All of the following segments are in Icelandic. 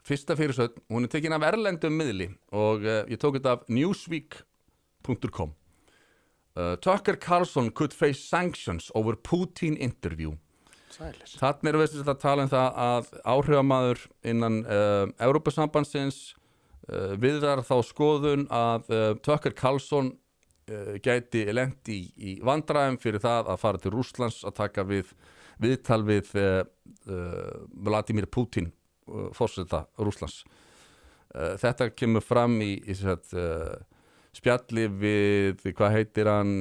fyrsta fyrirsögn, hún tekin af erlendum miðli og ég tók þetta af newsweek.com. Tucker Carlson could face sanctions over Putin interview. Sælis. Þarna erum við að tala það að áhrifamaður innan Evrópusambandsins viðrar þá skoðun að Tucker Carlson gæti lent í vandræðum fyrir það að fara til Rússlands að taka viðtal við Vladimir Putin, forseta Rússlands. Þetta kemur fram í spjalli við, hvað heitir hann,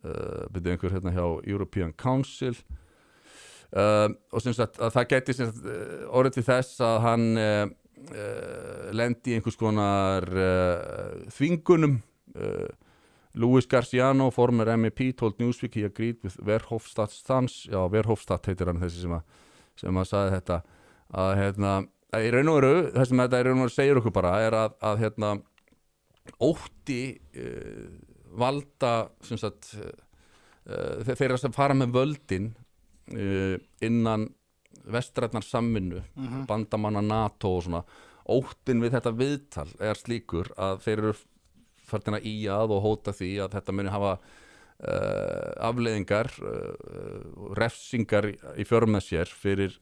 byrju einhver hérna hjá European Council, og sem sagt að það gæti orðið til þess að hann lendi í einhvers konar þvingunum. Luis Garciano, former MEP, told Newsweek he agreed with Verhofstadt's stance. Já, Verhofstadt heitir hann þessi sem að sagði þetta, að í raun og veru, það sem þetta í raun og veru segir okkur bara er að ótti valda sem sagt þeirra sem fara með völdin innan vestrænnar samvinnu, bandamanna NATO og svona, óttin við þetta viðtal er slíkur að þeir eru farnir að ýja að og hóta því að þetta muni hafa afleiðingar, refsingar í för með sér fyrir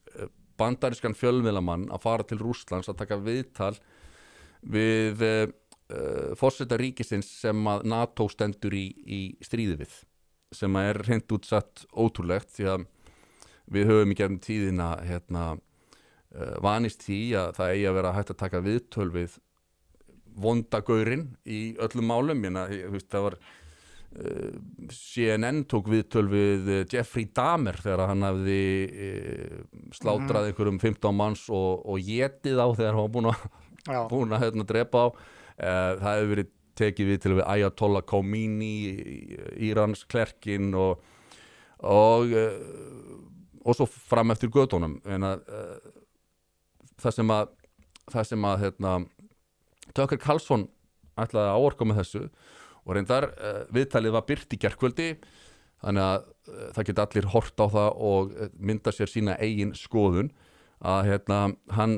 bandarískan fjölmiðlamann að fara til Rússlands að taka viðtal við forseta ríkisins sem að NATO stendur í stríði við, sem er hreint útsatt ótrúlegt því að við höfum í gegnum tíðina vanist því að það eigi að vera hægt að taka viðtöl við vondagaurinn í öllum málum. Það var CNN tók viðtöl við Jeffrey Dahmer þegar hann hafði slátrað einhverjum 15 manns og étið á þegar hann var búin að drepa á. Það hefur verið tekið viðtöl við Ayatollah Khomeini, Írans klerkin og svo fram eftir götunum. Það sem að Tucker Carlson ætlaði að áorka með þessu og reyndar viðtalið var birt í gærkvöldi, þannig að það geta allir hort á það og mynda sér sína eigin skoðun að hann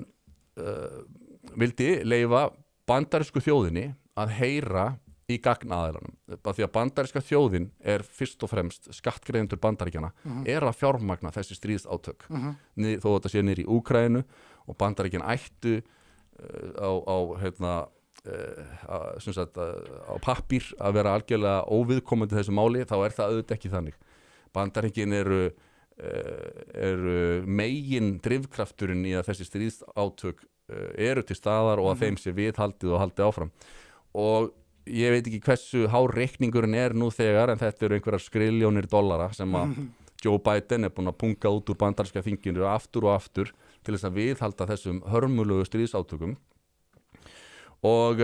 vildi leyfa bandarísku þjóðinni að heyra í gagnaðilanum, því að bandaríska þjóðin er fyrst og fremst skattgreiðendur Bandaríkjanna, er að fjármagna þessi stríðsátök, þó þetta sé niður í Úkraínu og Bandaríkjan ættu á pappír að vera algjörlega óviðkomandi þessu máli, þá er það auðvitað ekki þannig. Bandaríkin eru megin drifkrafturinn í að þessi stríðsátök eru til staðar og að þeim sé viðhaldið og haldið áfram. Og ég veit ekki hversu hár reikningurinn er nú þegar, en þetta eru einhverjar skriljónir dollara sem að Joe Biden er búin að punga út úr bandaríska þinginu aftur og aftur til þess að viðhalda þessum hörmulegu stríðsátökum. Og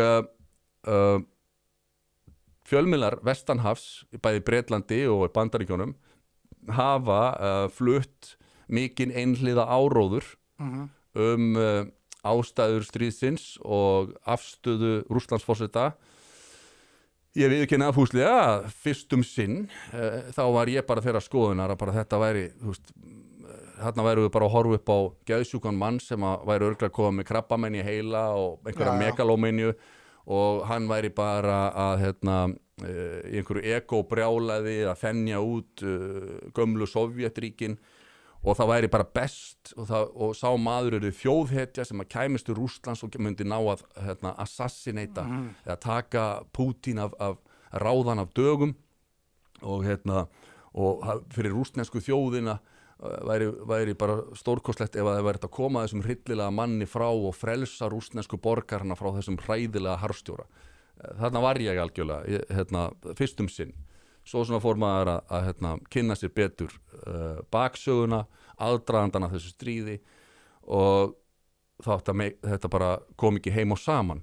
fjölmiðlar vestanhafs, bæði Bretlandi og Bandaríkjunum, hafa flutt mikinn einhliða áróður ástæður stríðsins og afstöðu Rússlandsforseta. Ég viðurkenni að fúslega fyrst sinn þá var ég bara þeirra skoðunar að bara þetta væri, þarna væru við bara að horfa upp á geðsjúkan mann sem að væri örugglega komið með krabbamenn í heila og einhverja megalómaniu og hann væri bara að í einhverju egóbrjálæði að þenja út gömlu Sovjetríkin og það væri bara best og sá maður eru þjóðhetja sem að kæmist til Rússlands og myndi ná að assassinata eða taka Putin af ráðan af dögum og fyrir rússnesku þjóðina væri bara stórkostlegt ef það væri að koma þessum hryllilega manni frá og frelsa rússnesku borgarna frá þessum hræðilega harðstjóra. Þarna var ég algjörlega fyrst sinn. Svo svona fór maður að kynna sér betur baksöguna, aðdragandana þessu stríði og þetta bara kom ekki heim og saman.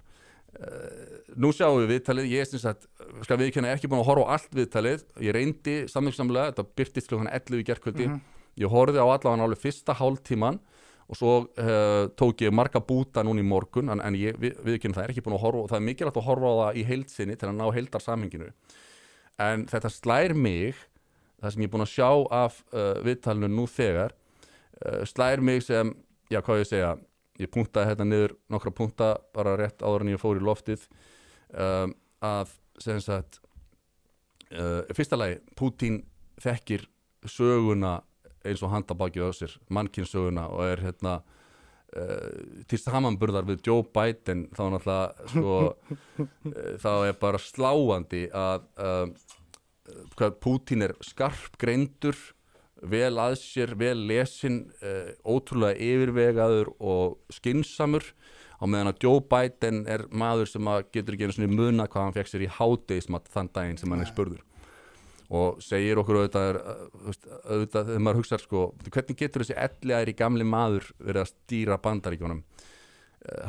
Nú sjáum við viðtalið, ég skal viðurkenna ekki búin að horfa á allt viðtalið, ég reyndi samningssamlega, þetta birtist klukkan 11 í gærkvöldi, ég horfði á allavega alveg fyrsta hálftíman og svo tók ég marga búta núna í morgun, en ég viðurkenna það er ekki búin að horfa og það er mikilvægt að horfa á það í heild sinni til að ná heildarsamhenginu. En þetta slær mig, það sem ég er búin að sjá af viðtalinu nú þegar, slær mig sem já, hvað ég segja, ég punktaði hérna niður nokkra punkta bara rétt áður en ég fór í loftið, að sem sagt fyrsta lagi, Pútín þekkir söguna eins og handabakið á sér, mannkynssöguna, og er hérna til samanburðar við Joe Biden, þá náttúrulega sko, þá er bara sláandi að hvað Pútín er skarp greindur, vel að sér, vel lesinn, ótrúlega yfirvegaður og skynsamur, á meðan að Joe Biden er maður sem að getur ekki einu sinni muna hvað hann fekk sér í hádegismat þann daginn sem hann er spurður, og segir okkur auðvitað þegar maður hugsar sko, hvernig getur þessi elliæri gamli maður verið að stýra Bandaríkjunum.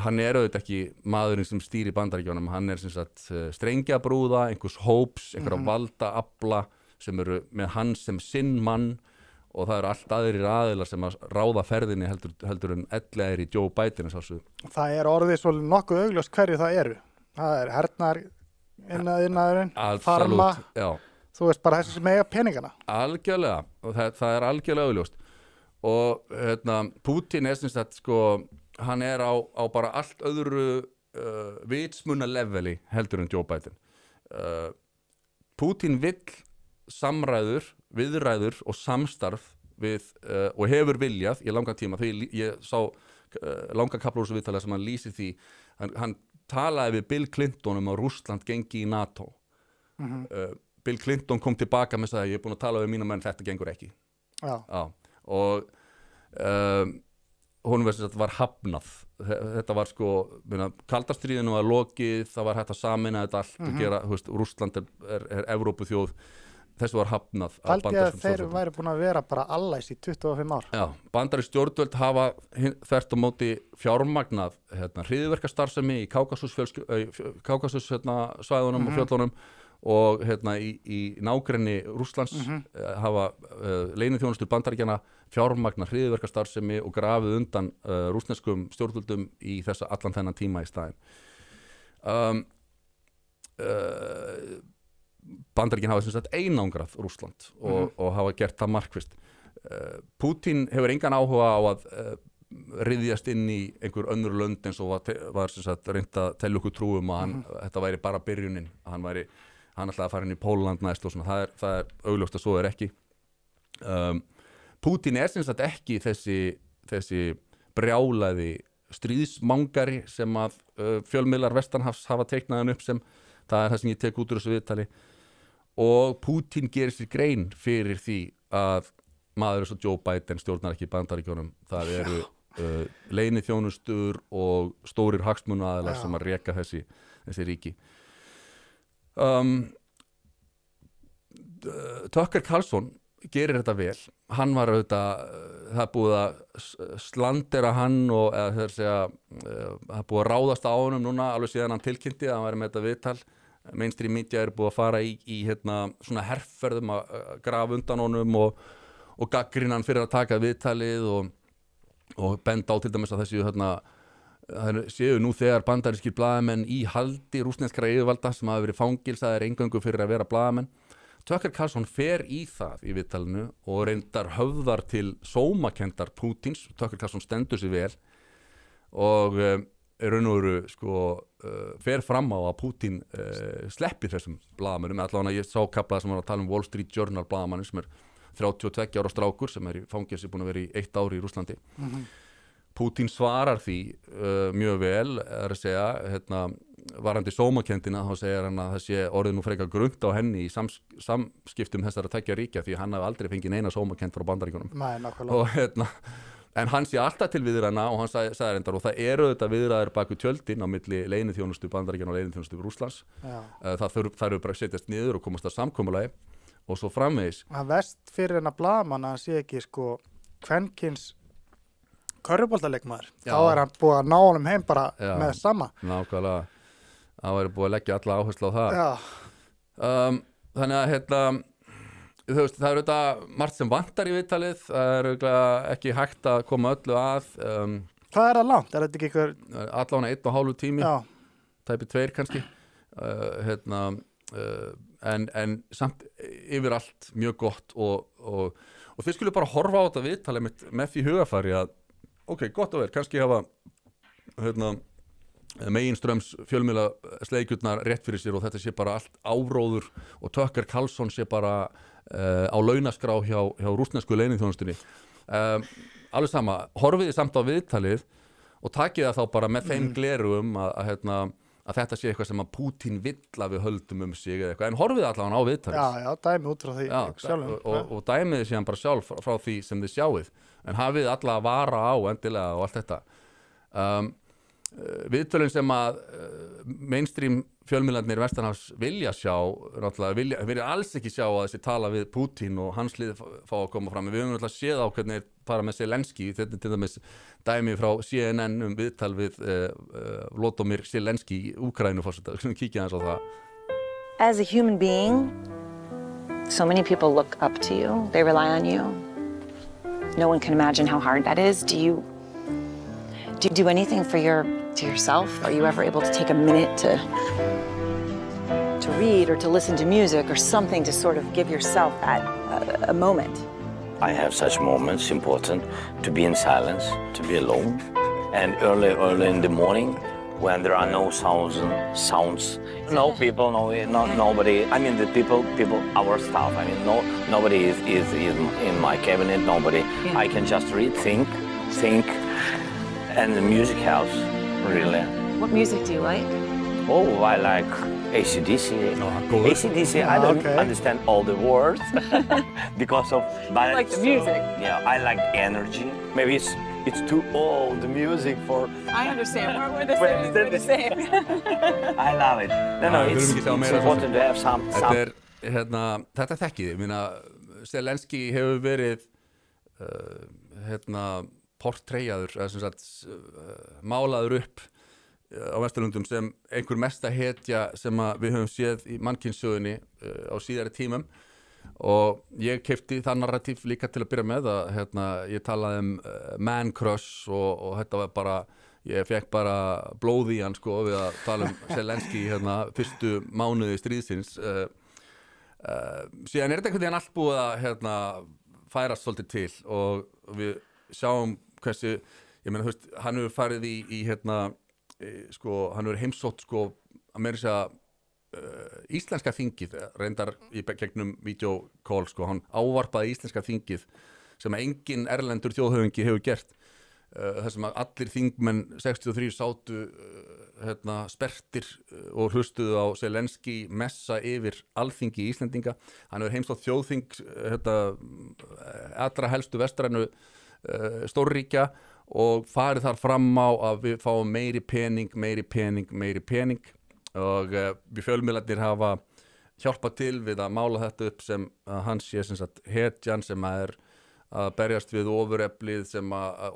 Hann er auðvitað ekki maðurinn sem stýri Bandaríkjunum, hann er sem sagt strengjabrúða einhvers hóps, einhverja valdaafla sem eru með hann sem sinn mann, og það eru allt aðrir aðilar sem að ráða ferðinni heldur en elliæri Joe Biden. Það er orðið svo nokkuð augljóst hverju það eru. Það er hernar iðnaðurinn, farma, já. Þú veist bara þessi sem eiga peningana. Algjörlega, og það er algjörlega augljóst. Og Pútín er sem sagt sko, hann er á bara allt öðru vitsmuna leveli heldur en Joe Biden. Pútín vill samræður, viðræður og samstarf við, og hefur viljað í langan tíma. Þegar ég sá langa kafla úr þessu viðtalið sem hann lýsir því, hann talaði við Bill Clinton að Rússland gengi í NATO. Bill Clinton kom tilbaka með það, ég er búin að tala við mína menn, þetta gengur ekki. Já. Og hún var hafnað. Þetta var sko, kalda stríðinu var lokið, það var hægt að sameina þetta allt og gera, Rússland er Evrópuþjóð, þessu var hafnað. Haldi að þeir væri búin að vera bara allæs í 25 ár. Já, bandarísk stjórnvöld hafa þvert á móti fjármagnað hryðjuverkastarfsemi í Kákasus svæðunum og fjöllunum, og í nágrenni Rússlands hafa leyniþjónustur Bandaríkjanna fjármagnað hryðjuverkastarfsemi og grafið undan rússneskum stjórnvöldum í þessa allan þennan tíma í staðinn. Bandaríkin hafa sem sagt einangrað Rússland og hafa gert það markvisst. Pútín hefur engan áhuga á að ryðjast inn í einhver önnur lönd eins og var sem sagt reynt að telja okkur trúum að þetta væri bara byrjunin, að hann ætlaði að fara inn í Pólland næst og svona, það er augljóst að svo er ekki. Pútín er sem sagt ekki þessi brjálaði stríðsmangari sem að fjölmiðlar vestanhafs hafa teiknað hann upp sem. Það er það sem ég tek út úr þessu viðtali, og Pútín gerir sér grein fyrir því að maður eins og Joe Biden stjórnar ekki Bandaríkjunum. Það eru leyniþjónustur og stórir hagsmunaaðilar sem að reka þessi ríki. Tucker Carlson gerir þetta vel. Hann var auðvitað, það er búið að slandera hann og það er búið að ráðast á honum núna alveg síðan hann tilkynnti að hann væri með þetta viðtal. Mainstream media er búið að fara í svona herferðum að grafa undan honum og gagnrýna hann fyrir að taka viðtalið og benda á til dæmis að þessi það séu nú þegar bandarískir blaðamenn í haldi rússneskra yfirvalda sem hafa verið fangilsaðir eingöngu fyrir að vera blaðamenn. Tucker Carlson fer í það í viðtalinu og reyndar höfðar til sómakendar Pútíns. Tucker Carlson stendur sig vel og raun og veru sko fer fram á að Pútín sleppi þessum blaðamönnum. Allavega ég sá kafla sem var að tala Wall Street Journal blaðamannin sem er 32 ára strákur sem er í fangelsi búin að vera í 1 ár í Rússlandi. Pútín svarar því mjög vel, að segja, varandi sómakendina, þá segir hann að það sé orðið nú frekar grunnt á henni í samskiptum þessara tveggja ríkja því hann hafi aldrei fengið neina sómakend frá Bandaríkjunum. Nei, nákvæmlega. En hann sé alltaf til viðræðna og hann sagði reyndar, og það eru þetta viðræður baku tjöldin á milli leyniþjónustu Bandaríkjanna og leyniþjónustu Rússlands. Það þurfi bara að setjast niður og komast að samkomulagi og svo framvegis. Það verst fyrir hennar blaðamann að hann sé ekki sko kvenkyns körfuboltaleikmaður. Þá er hann búið að ná honum heim bara með sama. Nákvæmlega. Það væri búið að leggja alla áherslu á það. Þannig að það er auðvitað margt sem vantar í viðtalið, það er ekki hægt að koma öllu að. Hvað er það langt? Er þetta ekki ykkur? Allavega 1,5 tími, tæpi 2 kannski. En samt yfir allt mjög gott og þið skulle bara horfa á þetta viðtalið með því hugafari að ok, gott að vera, kannski hafa meginströms fjölmiðla sleikjurnar rétt fyrir sér og þetta sé bara allt áróður og Tucker Carlson sé bara á launaskrá hjá rússnesku leyniþjónustunni. Alveg sama, horfiði samt á viðtalið og takið það þá bara með þeim glerugum að þetta sé eitthvað sem að Putin vill að við höldum sig eða eitthvað, en horfiði allavega á viðtalið. Já, dæmi út frá því sjálfum. Og dæmiði síðan bara sjálf frá því sem þið sjáið, en hafið alla að vara á endilega og allt þetta. Viðtölin sem að mainstream fjölmiðlarnir vestanhafs vilja sjá, náttúrulega vilja alls ekki sjá að þessi tala við Putin og hans lið fá að koma fram, en við höfum náttúrulega séð á hvernig fara með Zelensky, þetta til dæmis dæmi frá CNN viðtal við Volodymyr Zelensky í Úkraínuforseta, kíkja aðeins á það. As a human being, so many people look up to you, they rely on you. No one can imagine how hard that is. Do you do anything for yourself? Are you ever able to take a minute to read or to listen to music or something to sort of give yourself that a moment? I have such moments, important to be in silence, to be alone, and early in the morning when there are no sounds, no people, nobody. I mean the people, our staff. I mean nobody is in my cabinet. Nobody. Yeah. I can just read, think. And the music helps, really. What music do you like? Oh, I like AC/DC. AC/DC, I don't understand all the words because of... But like the music? Yeah, I like energy. Maybe it's too old, the music for... I understand, we're the same. I love it. No, it's important to have some... Þetta þekkið, ég meina, Zelensky hefur verið, portræjaður, eða sem sagt málaður upp á Vesturlundum sem einhver mesta hetja sem við höfum séð í mannkynssögunni á síðari tímum og ég keypti það narratív líka til að byrja með að ég talaði man crush og þetta var bara, ég fekk bara blóð í hann sko við að tala Zelensky fyrstu mánuði stríðsins síðan þetta einhvern veginn allt búið að færast svolítið til og við sjáum hversu, ég meina, þú veist, hann hefur farið í sko, hann hefur heimsótt, sko, að meira segja íslenska þingið, reyndar í gegnum videokól, sko, hann ávarpaði íslenska þingið sem engin erlendur þjóðhöfungi hefur gert, þar sem að allir þingmenn 63 sátu, sperrtir og hlustuðu á Zelensky messa yfir alþingi Íslendinga, hann hefur heimsótt þjóðþing, allra helstu vestrænu stórríkja og farið þar fram á að við fáum meiri pening og við fjölmiðlarnir hafa hjálpað til við að mála þetta upp sem að hann sé sem sagt hetjan sem að berjast við ofureflið sem að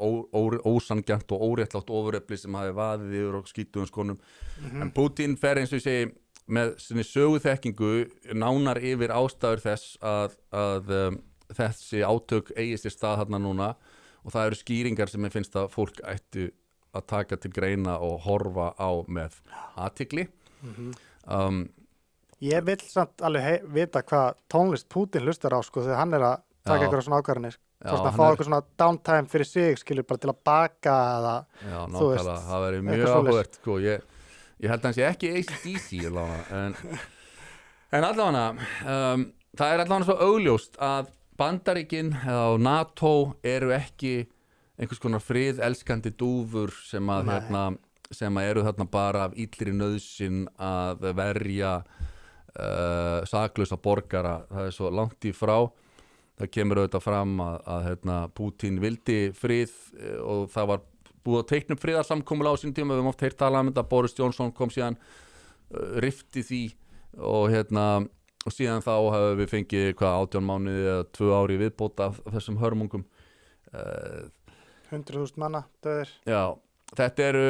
ósanngjarnt og óréttlátt ofureflið sem hafi vaðið yfir og skítuðum skonum en Putin fer eins og ég segi með sinni söguþekkingu nánar yfir ástæður þess að þessi átök eigi sér stað þarna núna og það eru skýringar sem ég finnst að fólk ættu að taka til greina og horfa á með athygli. Ég vil samt alveg vita hvað tónlist Putin hlustar á sko þegar hann að taka einhverja svona ákvarðanir. Að fá eitthvað svona downtime fyrir sig skilur bara til að baka eða þú veist. Já, það verður mjög áhugavert sko. Ég held að hann sé ekki AC/DC en allavega það er allavega svo augljóst að Bandaríkin eða NATO eru ekki einhvers konar friðelskandi dúfur sem eru þarna bara af illri nauðsyn að verja saklausa borgara. Það er svo langt í frá. Það kemur auðvitað fram að Putin vildi frið og það var búið að teikna upp friðarsamkomulag á sínum tíma. Við höfum oft heyrt talað þetta. Boris Johnson kom síðan rifti því og síðan þá hefur við fengið 18 mánuði eða 2 ári viðbót af þessum hörmungum. 100.000 manna döðir. Já, þetta eru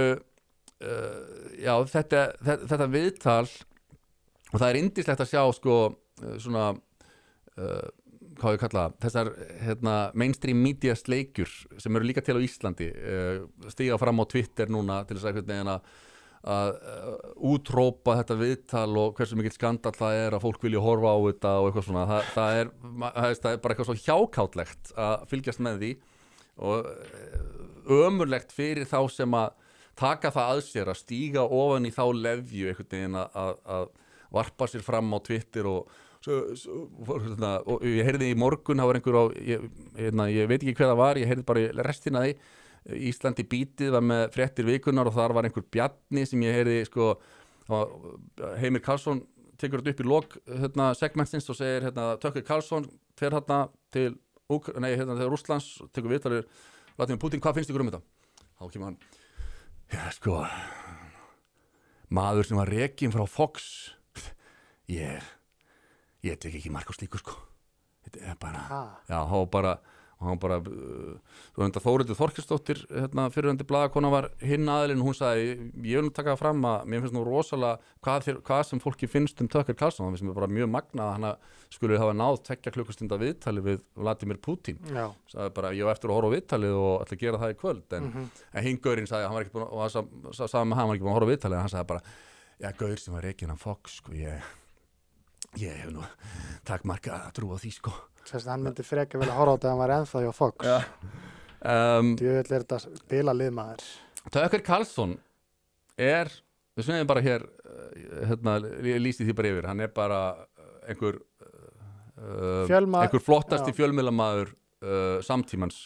þetta viðtal og það er yndislegt að sjá sko svona hvað ég kalla þessar mainstream media sleikjur sem eru líka til á Íslandi stíga fram á Twitter núna til þess að útrópa þetta viðtal og hversu mikill skandall það er að fólk vilja horfa á þetta og eitthvað svona það er bara eitthvað svo hjákátlegt að fylgjast með því og ömurlegt fyrir þá sem að taka það að sér að stíga ofan í þá lefju einhvern veginn að varpa sér fram á Twitter og ég heyrði í morgun, það var einhver á ég veit ekki hver það var, ég heyrði bara restina því Íslandi bítið var með fréttir vikunar og þar var einhver Bjarni sem ég heyrði sko, Heimir Karlsson tekur þetta upp í lok segmentsins og segir Tucker Carlson fer til Rússlands, tekur viðtalið Vladimir Putin, hvað finnst ykkur um þetta? Þá kemur hann sko maður sem var rekinn frá Fox ég tek ekki mark á slíku sko þetta er bara hann bara Þórhildur Þorkelsdóttir fyrrverandi blaðakona var hinn aðilinn og hún sagði ég vil taka það fram að mér finnst nú rosalega hvað sem fólki finnst Tucker Carlson það finnst mér bara mjög magnað að hann skulle hafa náð 2 klukkustunda viðtali við Vladimir Putin sagði bara ég var eftir að horfa á viðtalið og ætla að gera það í kvöld en hinn gaurinn sagði hann var ekki búin að sagði með hann var ekki búin að horfa á viðtalið en hann sagði bara gaur sem var rekinn af Fox sko ég hef nú takmarka að trúa því sko Sérst, hann myndi freka vilja horfa á þetta að hann var ennþá hjá Fox djúvill þetta bila liðmaður Tucker Carlson við snöðum bara hér lýsti því bara yfir hann bara einhver flottasti fjölmiðlamaður samtímans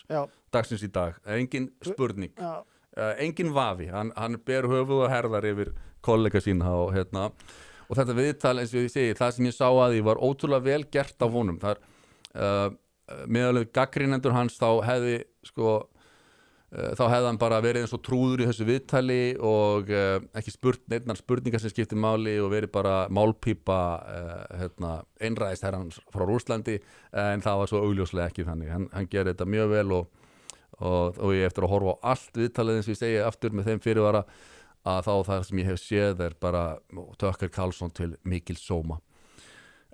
dagsins í dag engin spurning engin vafi hann ber höfuð og herðar yfir kollega sína og þetta viðtal eins og ég segi það sem ég sá að því var ótrúlega vel gert af honum þar meðalveg gagnrýnendur hans þá hefði hann bara verið eins og trúður í þessu viðtali og ekki spurt neinar spurningar sem skiptir máli og verið bara málpípa einræðist herrans frá Rússlandi en það var svo augljóslega ekki þannig hann gerir þetta mjög vel og ég eftir að horfa á allt viðtalið eins og ég segi aftur með þeim fyrirvara að þá það sem ég hef séð bara Tucker Carlson til mikil sóma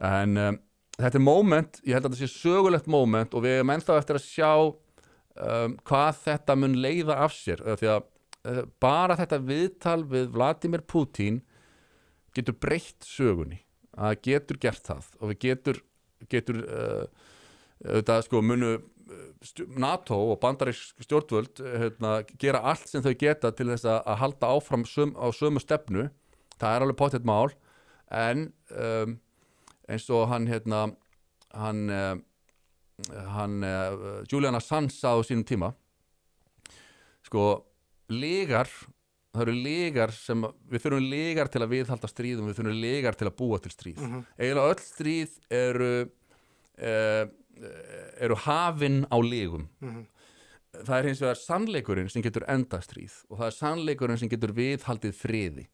en þetta moment, ég held að þetta sé sögulegt moment og við erum ennþá eftir að sjá hvað þetta mun leiða af sér því að bara þetta viðtal við Vladimir Putin getur breytt sögunni að getur gert það og við getur þetta sko munu NATO og bandarísk stjórnvöld gera allt sem þau geta til þess að halda áfram á sömu stefnu það er alveg pottet mál en eins og Julian Assange á sínum tíma sko lygar það eru lygar sem við þurfum lygar til að viðhalda stríðum við þurfum lygar til að búa til stríð eiginlega öll stríð eru hafin á lygum það er hins vegar sannleikurinn sem getur endað stríð og það er sannleikurinn sem getur viðhaldið friði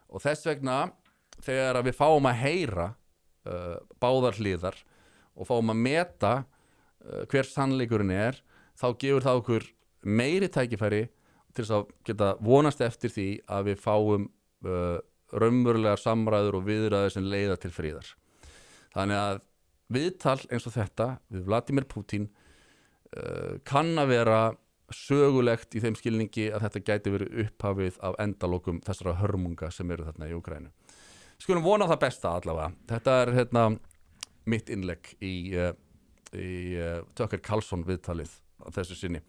og þess vegna þegar við fáum að heyra báðar hliðar og fáum að meta hver sannleikurinn þá gefur það okkur meiri tækifæri til þess að geta vonast eftir því að við fáum raunverulegar samræður og viðræður sem leiða til friðar þannig að viðtal eins og þetta við Vladimir Putin kann að vera sögulegt í þeim skilningi að þetta gæti verið upphafið af endalokum þessara hörmunga sem eru þarna í Úkraínu skulum vona það besta allavega þetta er mitt innlegg í Tucker Carlson viðtalið á þessu sinni